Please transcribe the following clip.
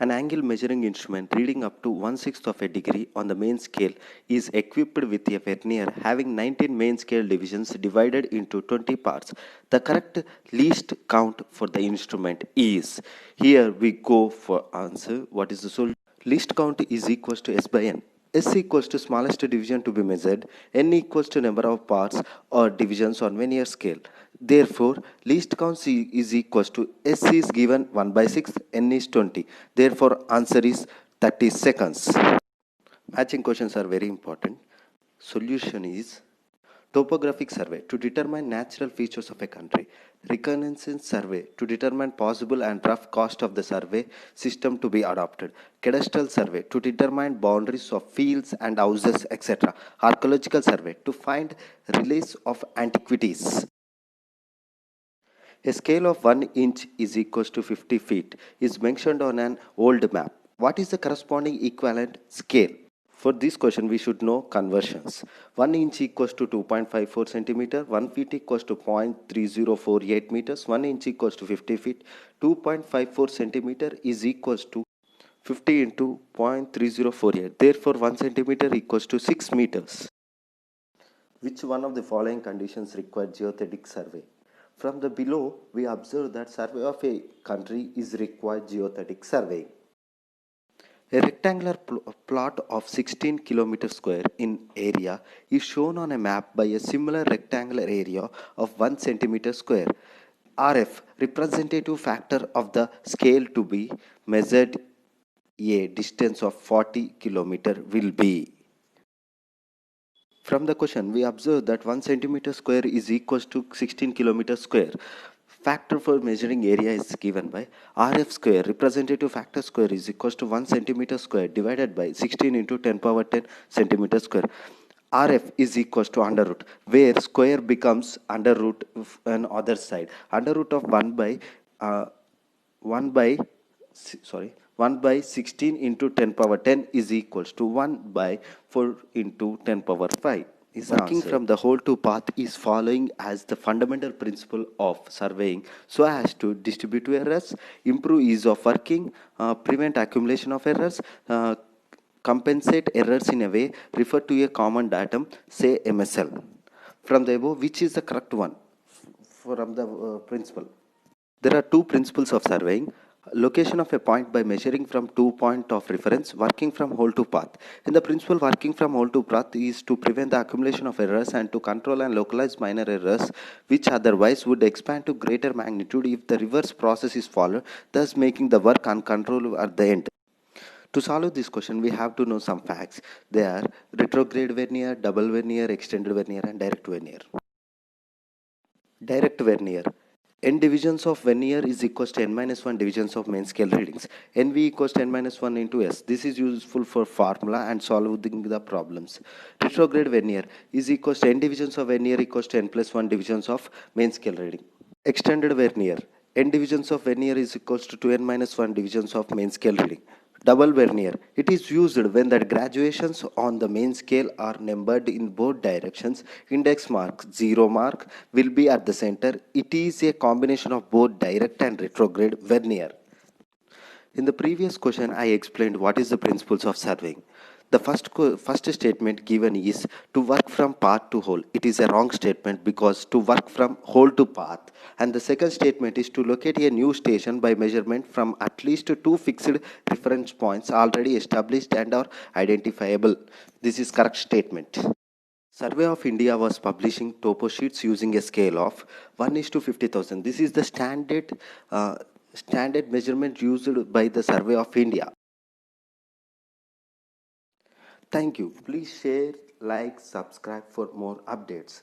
An angle measuring instrument reading up to 1/6 of a degree on the main scale is equipped with a vernier having 19 main scale divisions divided into 20 parts. The correct least count for the instrument is. Here we go for answer. What is the solution? Least count is equals to S by N. S equals to smallest division to be measured, N equals to number of parts or divisions on vernier scale. Therefore, least count is equals to S is given 1 by 6, N is 20. Therefore, answer is 30 seconds. Matching questions are very important. Solution is topographic survey to determine natural features of a country, reconnaissance survey to determine possible and rough cost of the survey system to be adopted, cadastral survey to determine boundaries of fields and houses, etc., archaeological survey to find relays of antiquities. A scale of 1 inch is equals to 50 feet is mentioned on an old map. What is the corresponding equivalent scale? For this question, we should know conversions. 1 inch equals to 2.54 centimeter, 1 feet equals to 0.3048 meters, 1 inch equals to 50 feet, 2.54 centimeter is equals to 50 into 0.3048. Therefore, 1 centimeter equals to 6 meters. Which one of the following conditions require geodetic survey? From the below, we observe that survey of a country is required geodetic survey. A rectangular plot of 16 km square in area is shown on a map by a similar rectangular area of 1 cm square. RF, representative factor of the scale to be measured a distance of 40 km will be. From the question, we observe that 1 centimeter square is equals to 16 kilometer square. Factor for measuring area is given by RF square, representative factor square is equals to 1 centimeter square divided by 16 into 10 power 10 centimeter square. RF is equals to under root, where square becomes under root on other side. Under root of 1 by 16 into 10 power 10 is equals to 1 by 4 into 10 power 5. Working from the whole to path is following as the fundamental principle of surveying so as to distribute errors, improve ease of working, prevent accumulation of errors, compensate errors in a way referred to a common datum, say MSL. From the above, which is the correct one from the principle? There are two principles of surveying. Location of a point by measuring from two points of reference, working from whole to path. In the principle, working from whole to path is to prevent the accumulation of errors and to control and localize minor errors which otherwise would expand to greater magnitude if the reverse process is followed, thus making the work uncontrollable at the end. To solve this question, we have to know some facts. They are retrograde vernier, double vernier, extended vernier, and direct vernier. Direct vernier. N divisions of vernier is equals to n minus 1 divisions of main scale readings. NV equals to n minus 1 into S. This is useful for formula and solving the problems. Retrograde vernier is equals to n divisions of vernier equals to n plus 1 divisions of main scale reading. Extended vernier. N divisions of vernier is equals to 2n minus 1 divisions of main scale reading. Double vernier. It is used when the graduations on the main scale are numbered in both directions. Index mark, 0 mark will be at the center. It is a combination of both direct and retrograde vernier. In the previous question, I explained what is the principles of surveying. The first statement given is to work from path to whole. It is a wrong statement because to work from whole to path. And the second statement is to locate a new station by measurement from at least two fixed reference points already established and are identifiable. This is correct statement. Survey of India was publishing topo sheets using a scale of 1 is to 50,000. This is the standard measurement used by the Survey of India. Thank you. Please share, like, subscribe for more updates.